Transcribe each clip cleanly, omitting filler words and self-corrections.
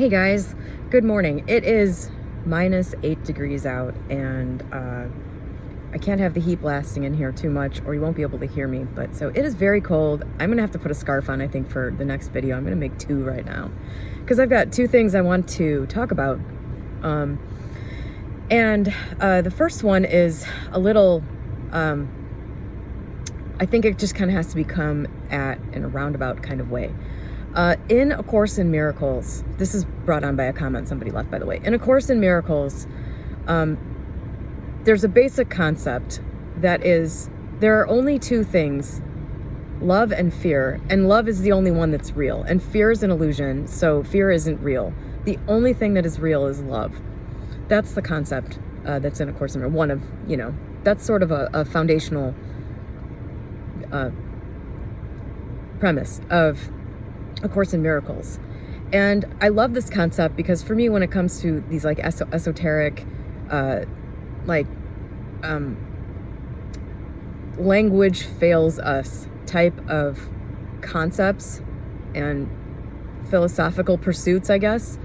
Hey guys, good morning. It is -8 degrees out, and I can't have the heat blasting in here too much or you won't be able to hear me. But so it is very cold. I'm gonna have to put a scarf on, I think, for the next video. I'm gonna make two right now because I've got two things I want to talk about. The first one is a little, I think it just kind of has to become in a roundabout kind of way. In A Course in Miracles, this is brought on by a comment somebody left, by the way. In A Course in Miracles, there's a basic concept that is, there are only two things, love and fear, and love is the only one that's real, and fear is an illusion, so fear isn't real. The only thing that is real is love. That's the concept that's in A Course in Miracles. That's sort of a foundational premise of A Course in Miracles. And I love this concept because for me, when it comes to these like esoteric, language fails us type of concepts and philosophical pursuits, I guess,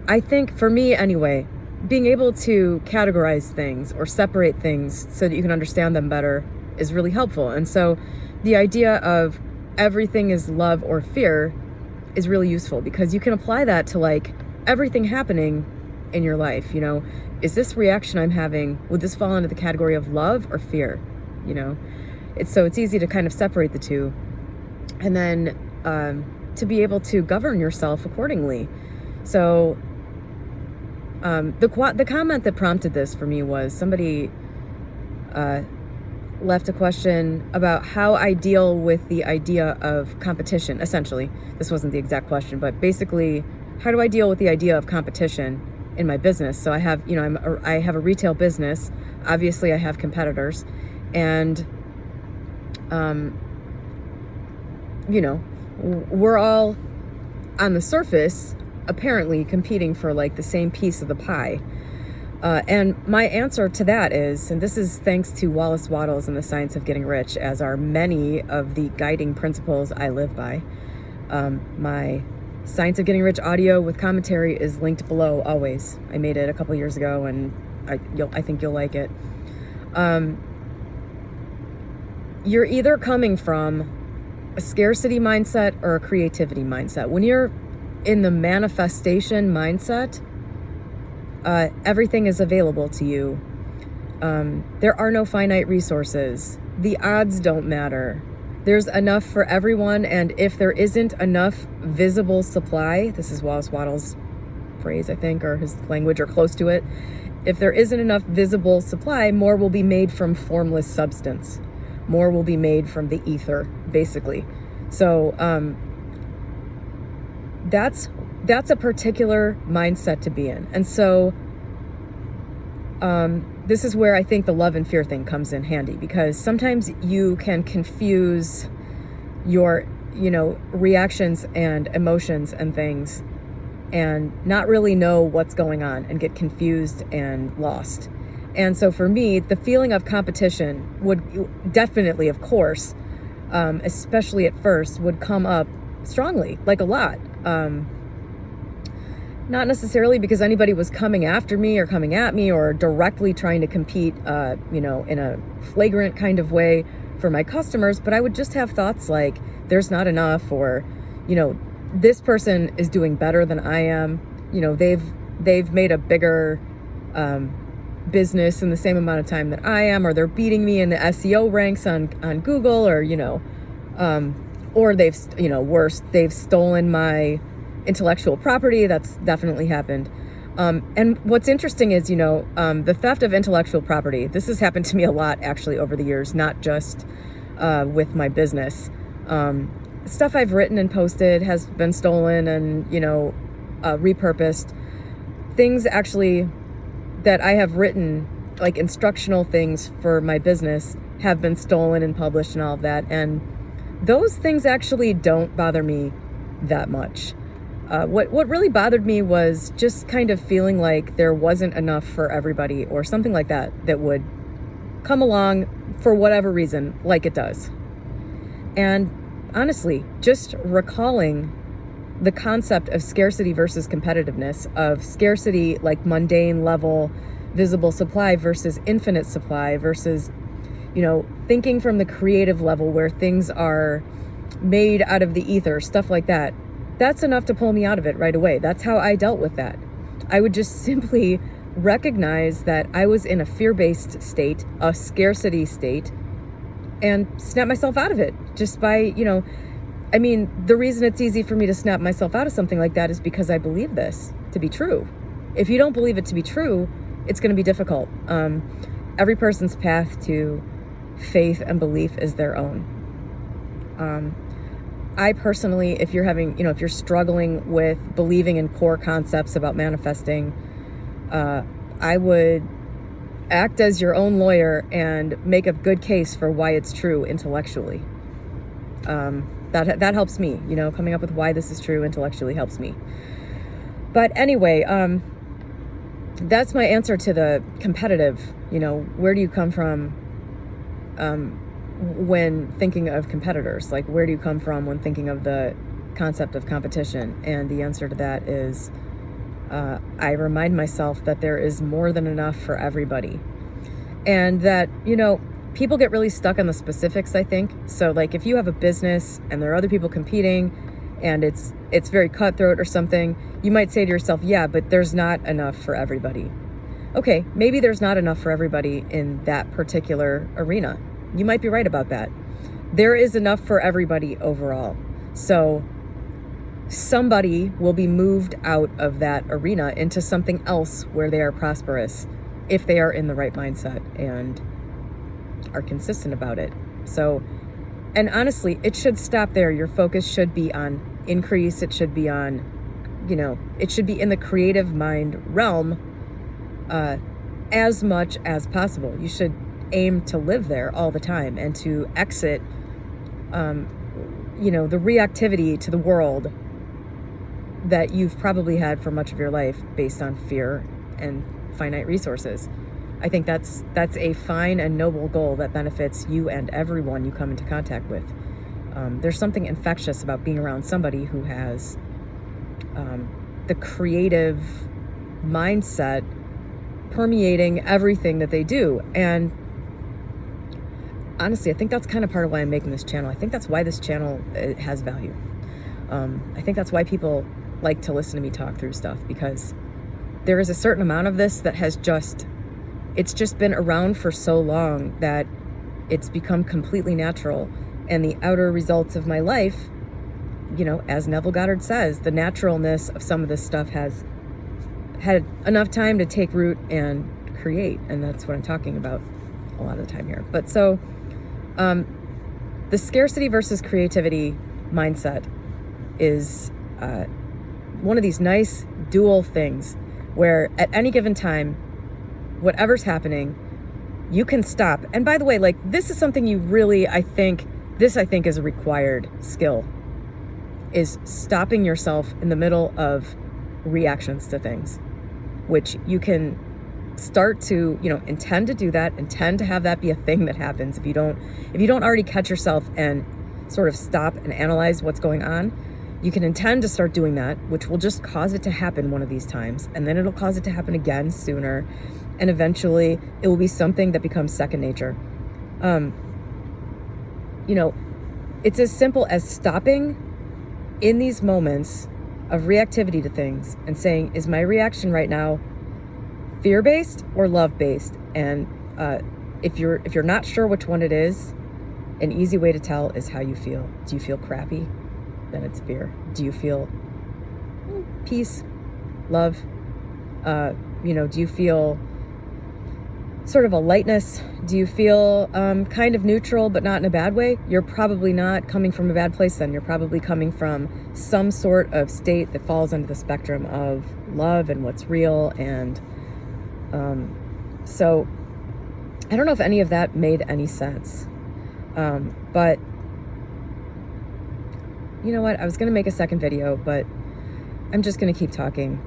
I think for me anyway, being able to categorize things or separate things so that you can understand them better is really helpful. And so the idea of everything is love or fear is really useful because you can apply that to like everything happening in your life. Is this reaction I'm having, would this fall into the category of love or fear? It's easy to kind of separate the two, and then to be able to govern yourself accordingly. So the comment that prompted this for me was somebody left a question about how I deal with the idea of competition. Essentially, this wasn't the exact question, but basically, how do I deal with the idea of competition in my business? So I have, I have a retail business. Obviously, I have competitors, and we're all on the surface apparently competing for like the same piece of the pie. And my answer to that is, and this is thanks to Wallace Wattles and the Science of Getting Rich, as are many of the guiding principles I live by. My Science of Getting Rich audio with commentary is linked below always. I made it a couple years ago, and I think you'll like it. You're either coming from a scarcity mindset or a creativity mindset. When you're in the manifestation mindset, everything is available to you. There are no finite resources. The odds don't matter. There's enough for everyone, and if there isn't enough visible supply, this is Wallace Wattles' phrase, I think, or his language, or close to it. If there isn't enough visible supply, more will be made from formless substance. More will be made from the ether, basically. So that's a particular mindset to be in. And so this is where I think the love and fear thing comes in handy, because sometimes you can confuse your, reactions and emotions and things and not really know what's going on and get confused and lost. And so for me, the feeling of competition would definitely, of course, especially at first, would come up strongly, like a lot. Not necessarily because anybody was coming after me or coming at me or directly trying to compete, in a flagrant kind of way for my customers, but I would just have thoughts like, there's not enough, or, this person is doing better than I am. They've made a bigger business in the same amount of time that I am, or they're beating me in the SEO ranks on Google, or they've, worse, they've stolen my intellectual property. That's definitely happened. And what's interesting is, the theft of intellectual property, this has happened to me a lot actually over the years, not just with my business. Stuff I've written and posted has been stolen and, repurposed. Things actually that I have written, like instructional things for my business, have been stolen and published and all of that. And those things actually don't bother me that much. What really bothered me was just kind of feeling like there wasn't enough for everybody, or something like that would come along for whatever reason, like it does. And honestly, just recalling the concept of scarcity versus competitiveness, of scarcity like mundane level, visible supply versus infinite supply versus, thinking from the creative level where things are made out of the ether, stuff like that. That's enough to pull me out of it right away. That's how I dealt with that. I would just simply recognize that I was in a fear-based state, a scarcity state, and snap myself out of it just by, the reason it's easy for me to snap myself out of something like that is because I believe this to be true. If you don't believe it to be true, it's going to be difficult. Every person's path to faith and belief is their own. I personally, if you're struggling with believing in core concepts about manifesting, I would act as your own lawyer and make a good case for why it's true intellectually. That helps me, coming up with why this is true intellectually helps me. But anyway, that's my answer to the competitive, where do you come from when thinking of competitors? Like, where do you come from when thinking of the concept of competition? And the answer to that is, I remind myself that there is more than enough for everybody. And that, people get really stuck on the specifics, I think. So like if you have a business and there are other people competing and it's very cutthroat or something, you might say to yourself, yeah, but there's not enough for everybody. Okay, maybe there's not enough for everybody in that particular arena. You might be right about that. There is enough for everybody overall. So somebody will be moved out of that arena into something else where they are prosperous if they are in the right mindset and are consistent about it. So, and honestly, it should stop there. Your focus should be on increase. It should be on, it should be in the creative mind realm as much as possible. You should aim to live there all the time and to exit, the reactivity to the world that you've probably had for much of your life based on fear and finite resources. I think that's a fine and noble goal that benefits you and everyone you come into contact with. There's something infectious about being around somebody who has the creative mindset permeating everything that they do. And honestly, I think that's kind of part of why I'm making this channel. I think that's why this channel has value. I think that's why people like to listen to me talk through stuff, because there is a certain amount of this that it's just been around for so long that it's become completely natural. And the outer results of my life, as Neville Goddard says, the naturalness of some of this stuff has had enough time to take root and create. And that's what I'm talking about a lot of the time here. But so the scarcity versus creativity mindset is one of these nice dual things where at any given time, whatever's happening, you can stop. And by the way, like, this is something you really, I think is a required skill, is stopping yourself in the middle of reactions to things, which you can start to, intend to do that, intend to have that be a thing that happens. If you don't already catch yourself and sort of stop and analyze what's going on, you can intend to start doing that, which will just cause it to happen one of these times. And then it'll cause it to happen again sooner. And eventually it will be something that becomes second nature. It's as simple as stopping in these moments of reactivity to things and saying, is my reaction right now fear-based or love-based? And if you're not sure which one it is, an easy way to tell is how you feel. Do you feel crappy? Then it's fear. Do you feel peace, love? Do you feel sort of a lightness? Do you feel kind of neutral, but not in a bad way? You're probably not coming from a bad place then. You're probably coming from some sort of state that falls under the spectrum of love and what's real. And so I don't know if any of that made any sense. But you know what? I was going to make a second video, but I'm just going to keep talking.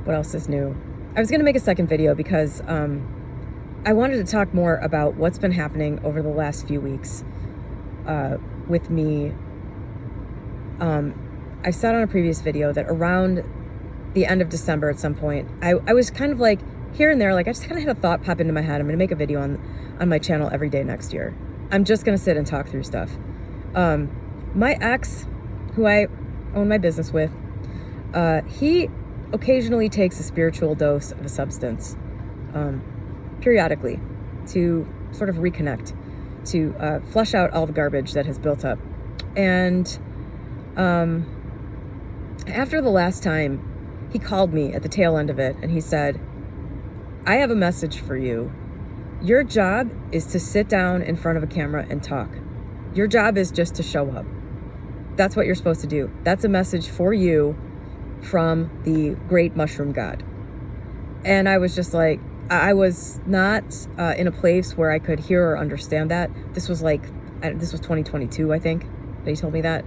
What else is new? I was going to make a second video because I wanted to talk more about what's been happening over the last few weeks with me I said on a previous video that around the end of December at some point, I was kind of like here and there, like I just kind of had a thought pop into my head. I'm going to make a video on my channel every day next year. I'm just going to sit and talk through stuff. My ex, who I own my business with, he occasionally takes a spiritual dose of a substance, periodically, to sort of reconnect, to flush out all the garbage that has built up. And after the last time, he called me at the tail end of it, and he said, I have a message for you. Your job is to sit down in front of a camera and talk. Your job is just to show up. That's what you're supposed to do. That's a message for you from the great mushroom god. And I was just like, I was not in a place where I could hear or understand that. This was 2022, I think, that he told me that.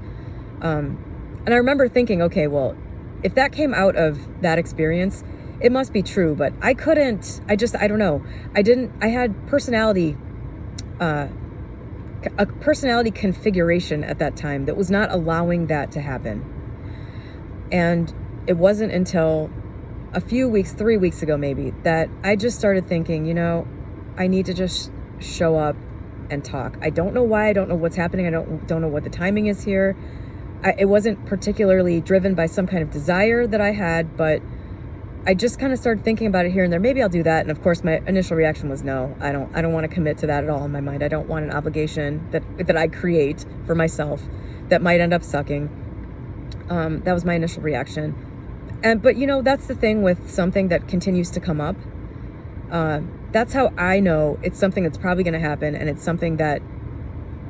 And I remember thinking, okay, well, if that came out of that experience, it must be true. But I couldn't, I don't know. I had a personality configuration at that time that was not allowing that to happen. And it wasn't until a few weeks, 3 weeks ago maybe, that I just started thinking, I need to just show up and talk. I don't know why. I don't know what's happening. I don't know what the timing is here. It wasn't particularly driven by some kind of desire that I had, but I just kind of started thinking about it here and there. Maybe I'll do that. And of course, my initial reaction was no. I don't want to commit to that at all in my mind. I don't want an obligation that I create for myself that might end up sucking. That was my initial reaction. But that's the thing with something that continues to come up. That's how I know it's something that's probably going to happen, and it's something that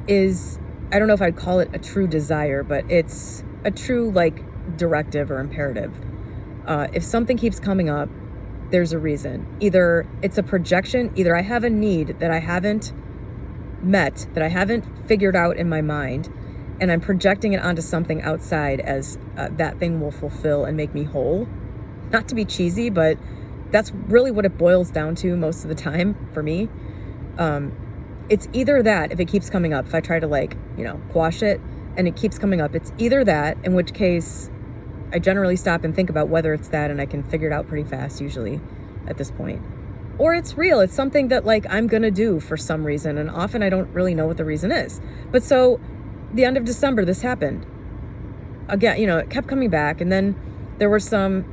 is, I don't know if I'd call it a true desire, but it's a true directive or imperative. If something keeps coming up, there's a reason. Either it's a projection, either I have a need that I haven't met, that I haven't figured out in my mind, and I'm projecting it onto something outside as that thing will fulfill and make me whole. Not to be cheesy, but that's really what it boils down to most of the time for me. It's either that, if it keeps coming up, if I try to quash it and it keeps coming up, it's either that, in which case I generally stop and think about whether it's that, and I can figure it out pretty fast usually at this point. Or it's real. It's something that I'm going to do for some reason, and often I don't really know what the reason is. But so the end of December, this happened. Again, it kept coming back, and then there were some,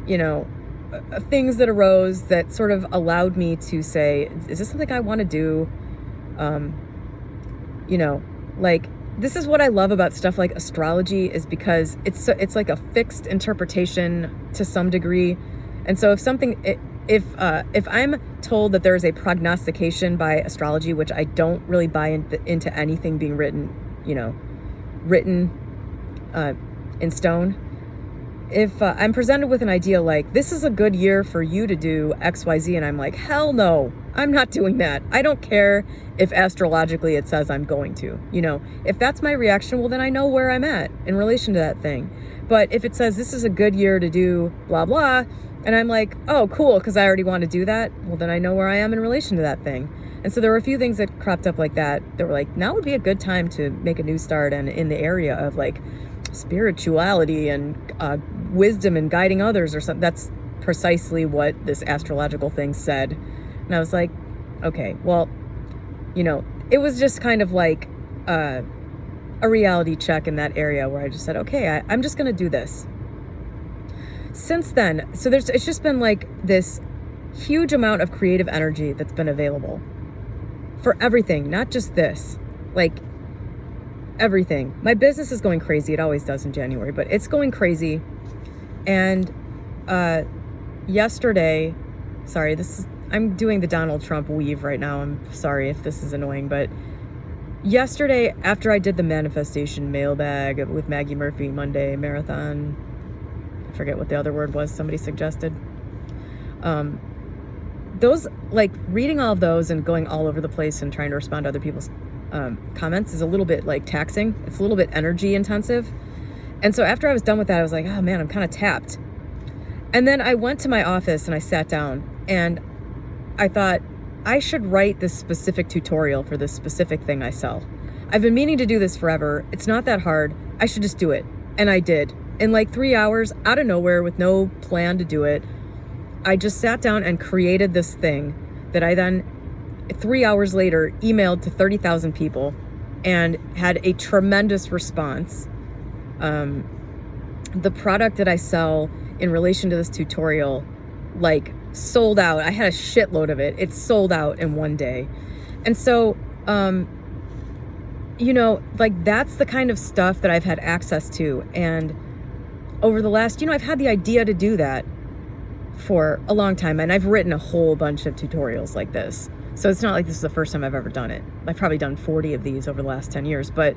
things that arose that sort of allowed me to say, is this something I want to do? This is what I love about stuff like astrology, is because it's like a fixed interpretation to some degree. And so if I'm told that there is a prognostication by astrology, which I don't really buy into anything being written in stone. If I'm presented with an idea like, this is a good year for you to do X, Y, Z, and I'm like, hell no, I'm not doing that. I don't care if astrologically it says I'm going to. If that's my reaction, well, then I know where I'm at in relation to that thing. But if it says this is a good year to do blah, blah, and I'm like, oh, cool, because I already want to do that, well, then I know where I am in relation to that thing. And so there were a few things that cropped up like that were like, now would be a good time to make a new start, and in the area of spirituality and wisdom and guiding others or something. That's precisely what this astrological thing said. And I was like, okay, well, it was just kind of like a reality check in that area where I just said, okay, I'm just going to do this. Since then, so it's just been this huge amount of creative energy that's been available for everything, not just this, everything. My business is going crazy. It always does in January, but it's going crazy. And yesterday, I'm doing the Donald Trump weave right now. I'm sorry if this is annoying, but yesterday, after I did the manifestation mailbag with Maggie Murphy Monday marathon, I forget what the other word was, somebody suggested. Those, reading all of those and going all over the place and trying to respond to other people's comments is a little bit taxing. It's a little bit energy intensive. And so after I was done with that, I was like, oh man, I'm kind of tapped. And then I went to my office and I sat down and I thought I should write this specific tutorial for this specific thing I sell. I've been meaning to do this forever. It's not that hard. I should just do it. And I did. In like 3 hours, out of nowhere, with no plan to do it, I just sat down and created this thing that I then, 3 hours later, emailed to 30,000 people and had a tremendous response. The product that I sell in relation to this tutorial, like, sold out. I had a shitload of it. It sold out in one day. And so, you know, like, that's the kind of stuff that I've had access to. And over the last, you know, I've had the idea to do that for a long time. And I've written a whole bunch of tutorials like this. So it's not like this is the first time I've ever done it. I've probably done 40 of these over the last 10 years. But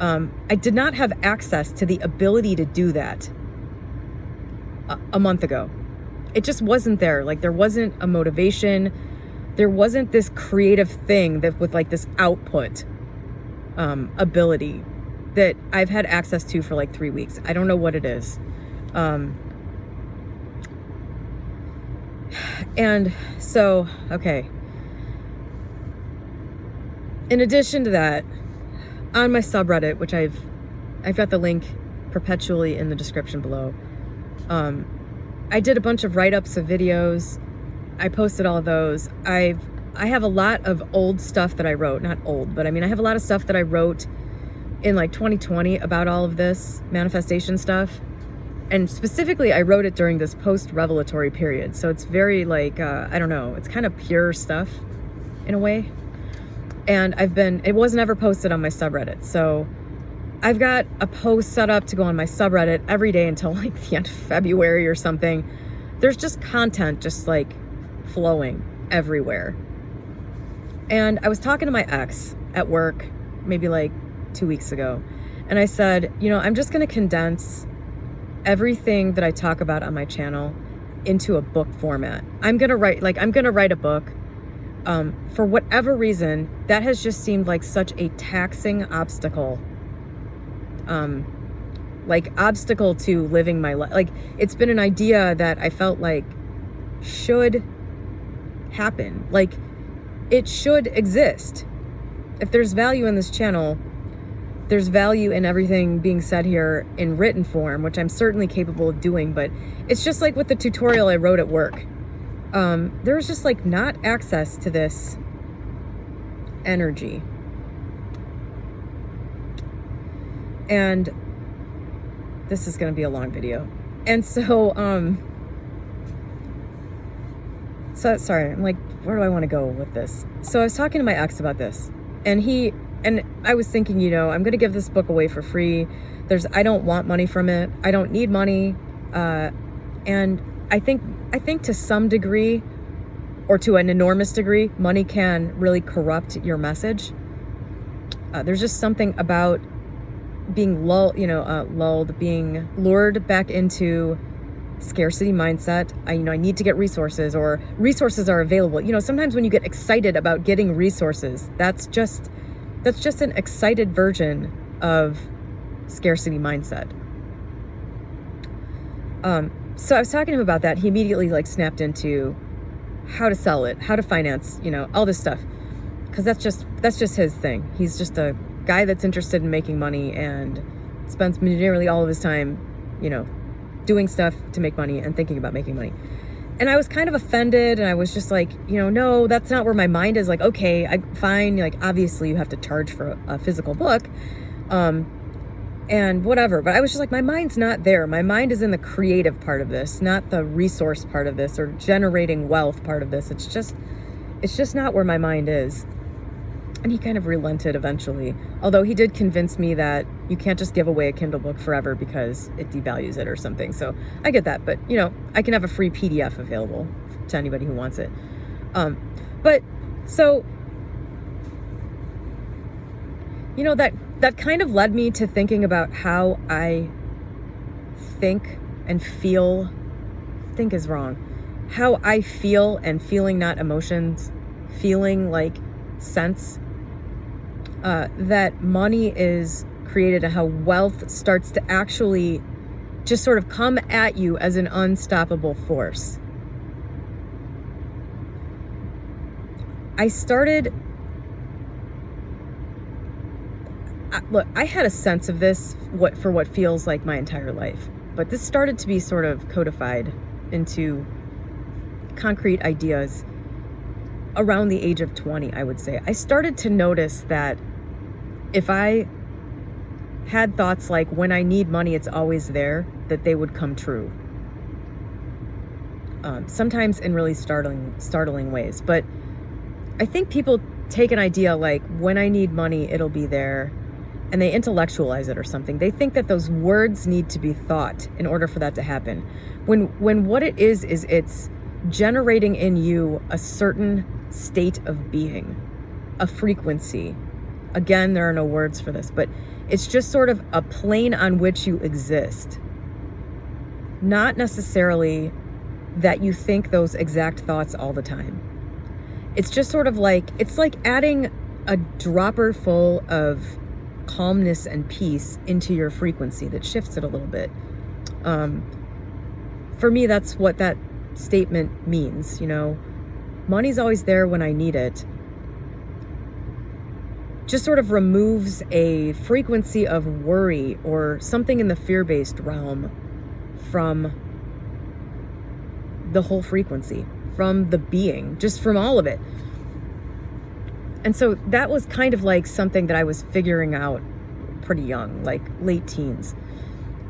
I did not have access to the ability to do that a month ago. It just wasn't there. Like, there wasn't a motivation. There wasn't this creative thing that with like this output ability that I've had access to for like 3 weeks. I don't know what it is. And so, okay. In addition to that, on my subreddit, which I've got the link perpetually in the description below, I did a bunch of write-ups of videos. I posted all of those. I have a lot of old stuff that I wrote, not old, but I mean, I have a lot of stuff that I wrote in like 2020 about all of this manifestation stuff. And specifically, I wrote it during this post-revelatory period. So it's very like, I don't know, it's kind of pure stuff in a way. And it wasn't ever posted on my subreddit. So I've got a post set up to go on my subreddit every day until like the end of February or something. There's just content just like flowing everywhere. And I was talking to my ex at work maybe like 2 weeks ago. And I said, you know, I'm just going to condense everything that I talk about on my channel into a book format. I'm going to write a book. For whatever reason, that has just seemed like such a taxing obstacle. Obstacle to living my life. Like, it's been an idea that I felt like should happen. Like, it should exist. If there's value in this channel, there's value in everything being said here in written form, which I'm certainly capable of doing. But it's just like with the tutorial I wrote at work. There was just like not access to this energy. And this is going to be a long video. And so, sorry, I'm like, where do I want to go with this? So I was talking to my ex about this, and I was thinking, you know, I'm going to give this book away for free. I don't want money from it. I don't need money. And I think to some degree, or to an enormous degree, money can really corrupt your message. There's just something about being being lured back into scarcity mindset. I need to get resources, or resources are available. You know, sometimes when you get excited about getting resources, that's just an excited version of scarcity mindset. So I was talking to him about that. He immediately like snapped into how to sell it, how to finance, you know, all this stuff. Because that's just his thing. He's just a guy that's interested in making money and spends nearly all of his time, you know, doing stuff to make money and thinking about making money. And I was kind of offended, and I was just like, you know, no, that's not where my mind is. Like, okay, fine. Like, obviously you have to charge for a physical book. And whatever, but I was just like, my mind's not there. My mind is in the creative part of this, not the resource part of this or generating wealth part of this. It's just not where my mind is. And he kind of relented eventually, although he did convince me that you can't just give away a Kindle book forever because it devalues it or something. So I get that, but you know, I can have a free PDF available to anybody who wants it. But so, you know, that kind of led me to thinking about how I think and feel. Think is wrong. How I feel, and feeling, not emotions, feeling like sense, that money is created, and how wealth starts to actually just sort of come at you as an unstoppable force. look, I had a sense of this for what feels like my entire life, but this started to be sort of codified into concrete ideas around the age of 20, I would say. I started to notice that if I had thoughts like, when I need money, it's always there, that they would come true. Sometimes in really startling ways. But I think people take an idea like, when I need money, it'll be there, and they intellectualize it or something. They think that those words need to be thought in order for that to happen. When what it is it's generating in you a certain state of being, a frequency. Again, there are no words for this, but it's just sort of a plane on which you exist. Not necessarily that you think those exact thoughts all the time. It's just sort of like, it's like adding a dropper full of calmness and peace into your frequency that shifts it a little bit. For me, that's what that statement means. Money's always there when I need it. Just sort of removes a frequency of worry or something in the fear-based realm from the whole frequency, from the being, just from all of it. And so that was kind of like something that I was figuring out pretty young, like late teens.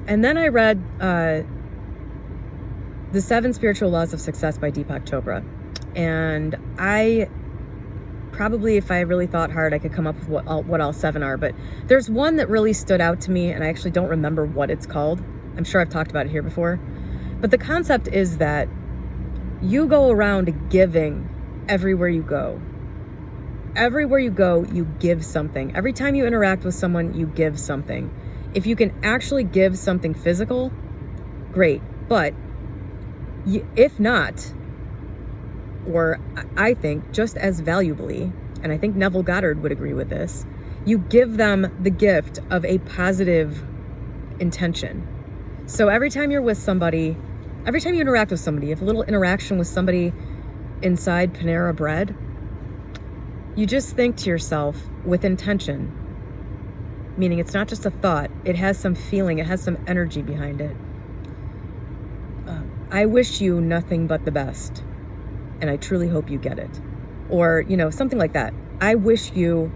And then I read The 7 Spiritual Laws of Success by Deepak Chopra. And I probably, if I really thought hard, I could come up with what all 7 are. But there's one that really stood out to me, and I actually don't remember what it's called. I'm sure I've talked about it here before. But the concept is that you go around giving everywhere you go. Everywhere you go, you give something. Every time you interact with someone, you give something. If you can actually give something physical, great. But if not, or I think just as valuably, and I think Neville Goddard would agree with this, you give them the gift of a positive intention. So every time you're with somebody, every time you interact with somebody, if a little interaction with somebody inside Panera Bread, you just think to yourself with intention, meaning it's not just a thought, it has some feeling, it has some energy behind it. I wish you nothing but the best, and I truly hope you get it. Or, something like that. I wish you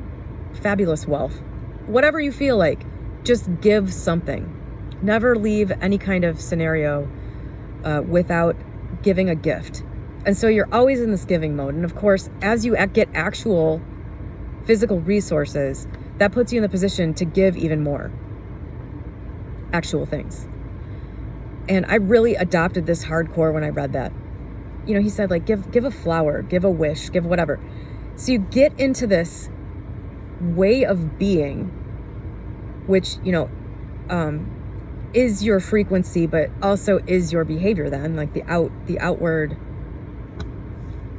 fabulous wealth. Whatever you feel like, just give something. Never leave any kind of scenario without giving a gift. And so you're always in this giving mode. And of course, as you get actual physical resources, that puts you in the position to give even more actual things. And I really adopted this hardcore when I read that. He said, like, give a flower, give a wish, give whatever. So you get into this way of being, which, is your frequency, but also is your behavior then. Like the outward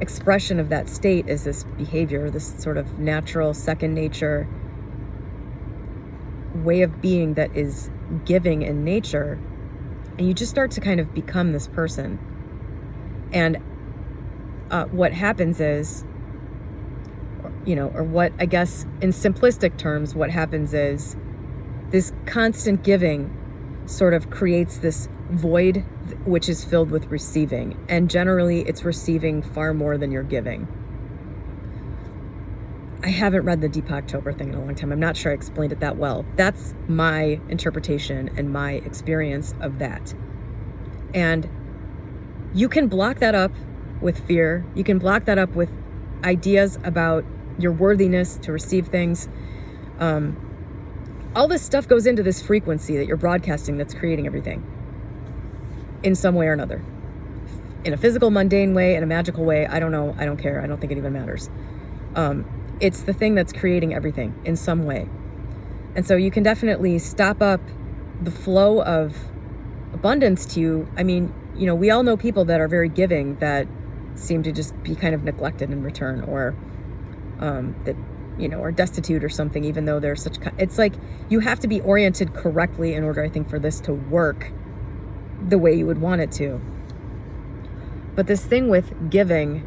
expression of that state is this behavior, this sort of natural second nature way of being that is giving in nature. And you just start to kind of become this person. And what happens is, or what I guess in simplistic terms, what happens is this constant giving sort of creates this void which is filled with receiving. And generally it's receiving far more than you're giving. I haven't read the Deepak Chopra thing in a long time. I'm not sure I explained it that well. That's my interpretation and my experience of that. And you can block that up with fear. You can block that up with ideas about your worthiness to receive things. All this stuff goes into this frequency that you're broadcasting that's creating everything in some way or another. In a physical, mundane way, in a magical way, I don't know. I don't care. I don't think it even matters. It's the thing that's creating everything in some way. And so you can definitely stop up the flow of abundance to you. I mean, we all know people that are very giving that seem to just be kind of neglected in return, or that, are destitute or something, even though they're such, it's like you have to be oriented correctly in order, I think, for this to work the way you would want it to. But this thing with giving,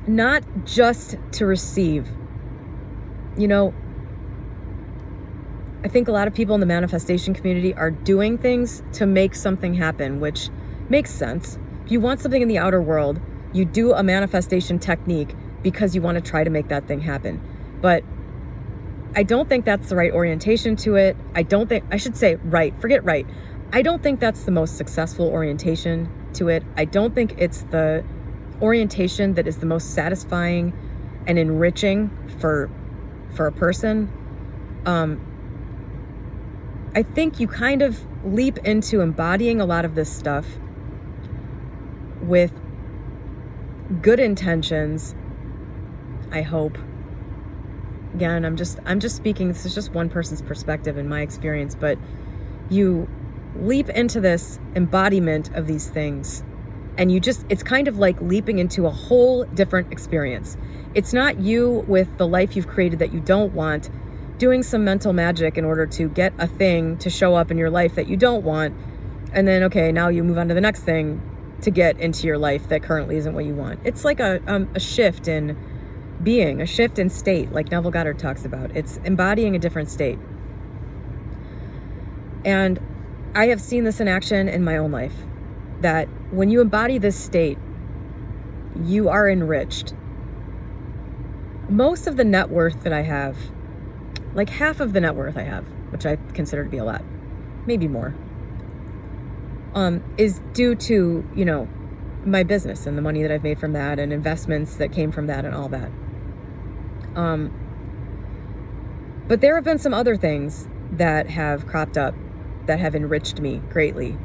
not just to receive, you know, I think a lot of people in the manifestation community are doing things to make something happen, which makes sense. If you want something in the outer world, you do a manifestation technique because you want to try to make that thing happen. But I don't think that's the right orientation to it. I don't think, I should say right, forget right. I don't think that's the most successful orientation to it. I don't think it's the orientation that is the most satisfying and enriching for a person. I think you kind of leap into embodying a lot of this stuff with good intentions, I hope. Again, I'm just speaking, this is just one person's perspective in my experience, but you leap into this embodiment of these things and it's kind of like leaping into a whole different experience. It's not you with the life you've created that you don't want, doing some mental magic in order to get a thing to show up in your life that you don't want. And then, okay, now you move on to the next thing to get into your life that currently isn't what you want. It's like a shift in being, a shift in state, like Neville Goddard talks about. It's embodying a different state. And I have seen this in action in my own life, that when you embody this state, you are enriched. Most of the net worth that I have, like half of the net worth I have, which I consider to be a lot, maybe more, is due to, you know, my business and the money that I've made from that and investments that came from that and all that. But there have been some other things that have cropped up that have enriched me greatly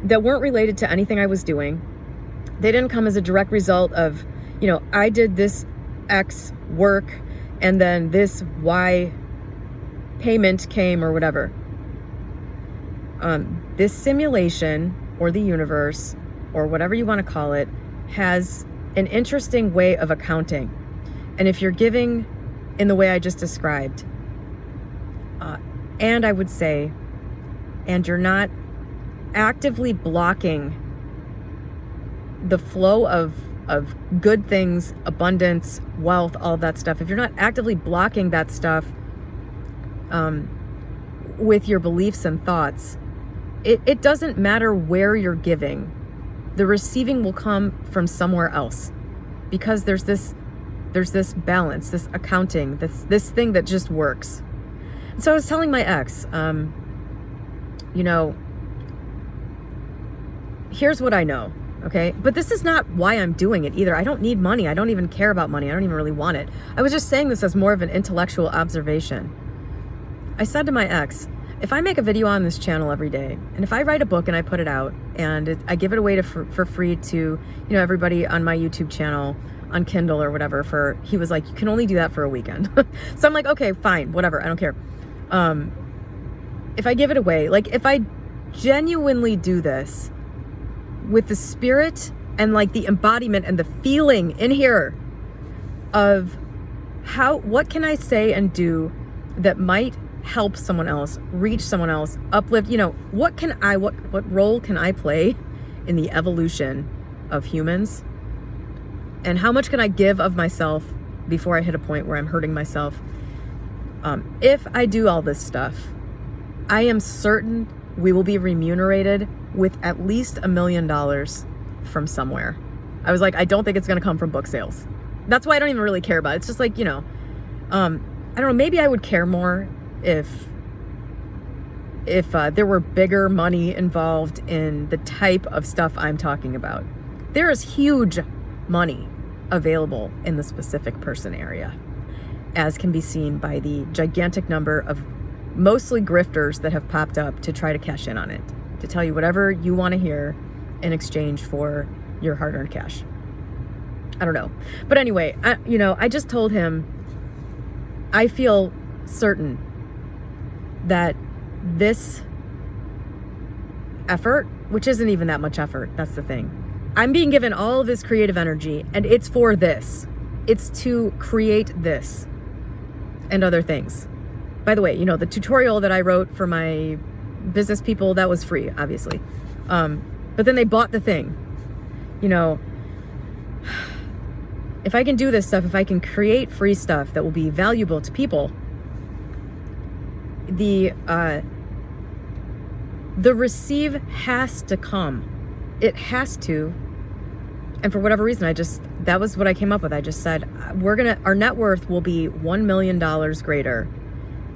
that weren't related to anything I was doing. They didn't come as a direct result of, you know, I did this X work and then this Y payment came or whatever. This simulation or the universe or whatever you want to call it has an interesting way of accounting. And if you're giving in the way I just described, and I would say, and you're not actively blocking the flow of good things, abundance, wealth, all that stuff, if you're not actively blocking that stuff with your beliefs and thoughts, it doesn't matter where you're giving. The receiving will come from somewhere else, because there's this balance, this accounting, this thing that just works. So I was telling my ex, you know, here's what I know, okay? But this is not why I'm doing it either. I don't need money. I don't even care about money. I don't even really want it. I was just saying this as more of an intellectual observation. I said to my ex, if I make a video on this channel every day, and if I write a book and I put it out, and I give it away for free to, you know, everybody on my YouTube channel, on Kindle or whatever, he was like, you can only do that for a weekend. So I'm like, okay, fine, whatever, I don't care. If I give it away, like if I genuinely do this with the spirit and like the embodiment and the feeling in here of what can I say and do that might help someone else, reach someone else, uplift, you know, what role can I play in the evolution of humans? And how much can I give of myself before I hit a point where I'm hurting myself? If I do all this stuff, I am certain we will be remunerated with at least $1 million from somewhere. I was like, I don't think it's going to come from book sales. That's why I don't even really care about it. It's just like, you know, I don't know, maybe I would care more if there were bigger money involved in the type of stuff I'm talking about. There is huge money available in the specific person area, as can be seen by the gigantic number of mostly grifters that have popped up to try to cash in on it, to tell you whatever you want to hear in exchange for your hard-earned cash. I don't know. But anyway, I just told him, I feel certain that this effort, which isn't even that much effort, that's the thing. I'm being given all of this creative energy, and it's for this. It's to create this and other things. By the way, you know, the tutorial that I wrote for my business people, that was free, obviously. But then they bought the thing. You know, if I can do this stuff, if I can create free stuff that will be valuable to people, the receive has to come. It has to. And for whatever reason, that was what I came up with. I just said, our net worth will be $1 million greater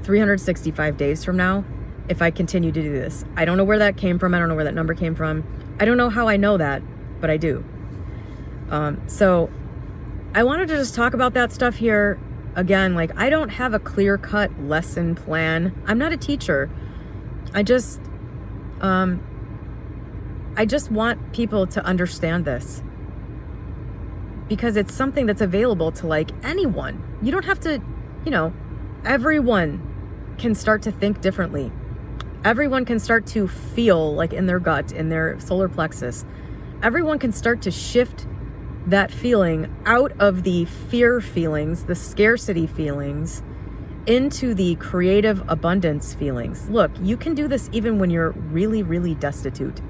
365 days from now if I continue to do this. I don't know where that came from. I don't know where that number came from. I don't know how I know that, but I do. So I wanted to just talk about that stuff here. Again, like, I don't have a clear-cut lesson plan. I'm not a teacher. I just want people to understand this, because it's something that's available to like anyone. You don't have to, everyone can start to think differently. Everyone can start to feel like in their gut, in their solar plexus. Everyone can start to shift that feeling out of the fear feelings, the scarcity feelings, into the creative abundance feelings. Look, you can do this even when you're really, really destitute.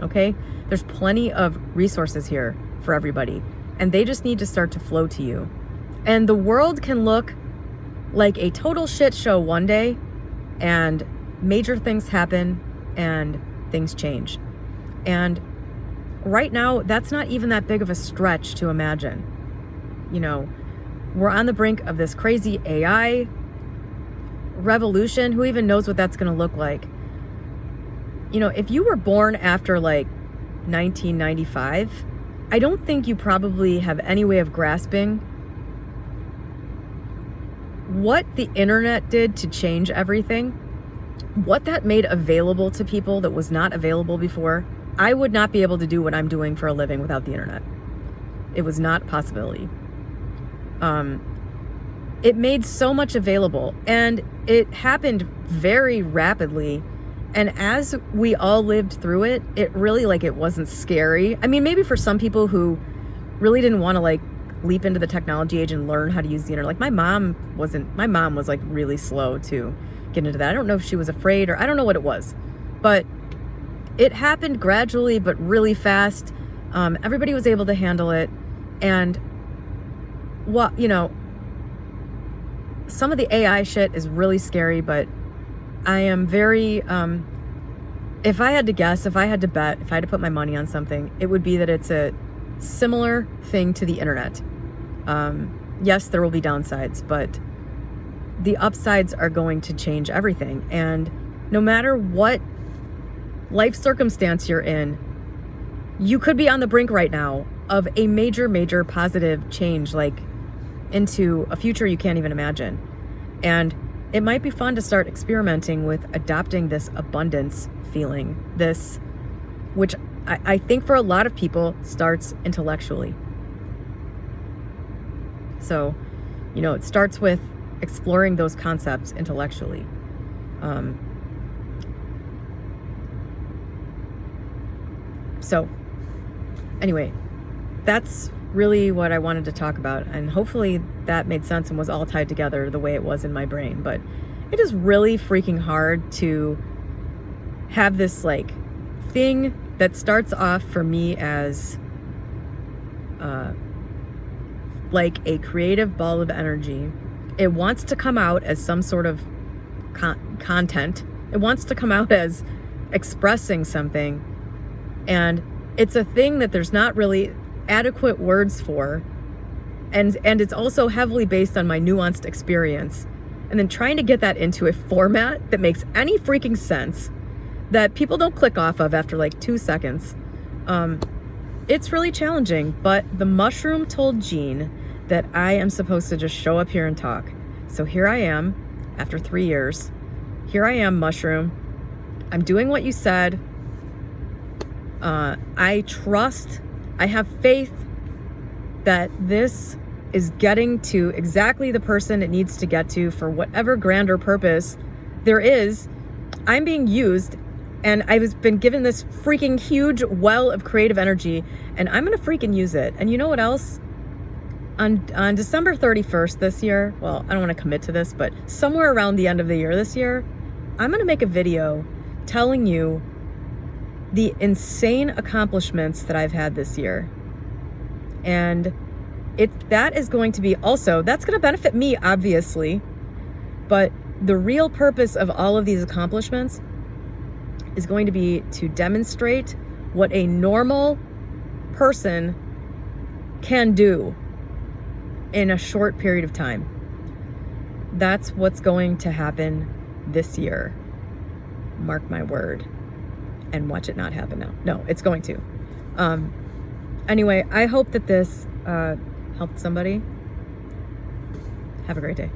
Okay? There's plenty of resources here for everybody, and they just need to start to flow to you. And the world can look like a total shit show one day, and major things happen and things change. And right now, that's not even that big of a stretch to imagine. We're on the brink of this crazy AI revolution. Who even knows what that's going to look like? If you were born after like 1995, I don't think you probably have any way of grasping what the internet did to change everything, what that made available to people that was not available before. I would not be able to do what I'm doing for a living without the internet. It was not a possibility. It made so much available, and it happened very rapidly. And as we all lived through it, it really, it wasn't scary. I mean, maybe for some people who really didn't want to leap into the technology age and learn how to use the internet. Like my mom was really slow to get into that. I don't know if she was afraid, or I don't know what it was, but it happened gradually, but really fast. Everybody was able to handle it. And some of the AI shit is really scary, but I am very, if I had to guess, if I had to bet, if I had to put my money on something, it would be that it's a similar thing to the internet. Yes, there will be downsides, but the upsides are going to change everything. And no matter what life circumstance you're in, you could be on the brink right now of a major, major positive change, into a future you can't even imagine. And it might be fun to start experimenting with adopting this abundance feeling, which I think for a lot of people starts intellectually. So, it starts with exploring those concepts intellectually. So anyway, that's really what I wanted to talk about, and hopefully that made sense and was all tied together the way it was in my brain. But it is really freaking hard to have this thing that starts off for me as a creative ball of energy. It wants to come out as some sort of content. It wants to come out as expressing something, and it's a thing that there's not really adequate words for, and it's also heavily based on my nuanced experience, and then trying to get that into a format that makes any freaking sense, that people don't click off of after 2 seconds. It's really challenging, but the mushroom told Jean that I am supposed to just show up here and talk. So here I am after 3 years. Here I am, mushroom. I'm doing what you said. I trust, I have faith that this is getting to exactly the person it needs to get to for whatever grander purpose there is. I'm being used, and I've been given this freaking huge well of creative energy, and I'm gonna freaking use it. And you know what else? On December 31st this year, well, I don't want to commit to this, but somewhere around the end of the year this year, I'm gonna make a video telling you the insane accomplishments that I've had this year. And that is going to be also, that's going to benefit me, obviously. But the real purpose of all of these accomplishments is going to be to demonstrate what a normal person can do in a short period of time. That's what's going to happen this year. Mark my word. And watch it not happen now. No, it's going to. Anyway, I hope that this helped somebody. Have a great day.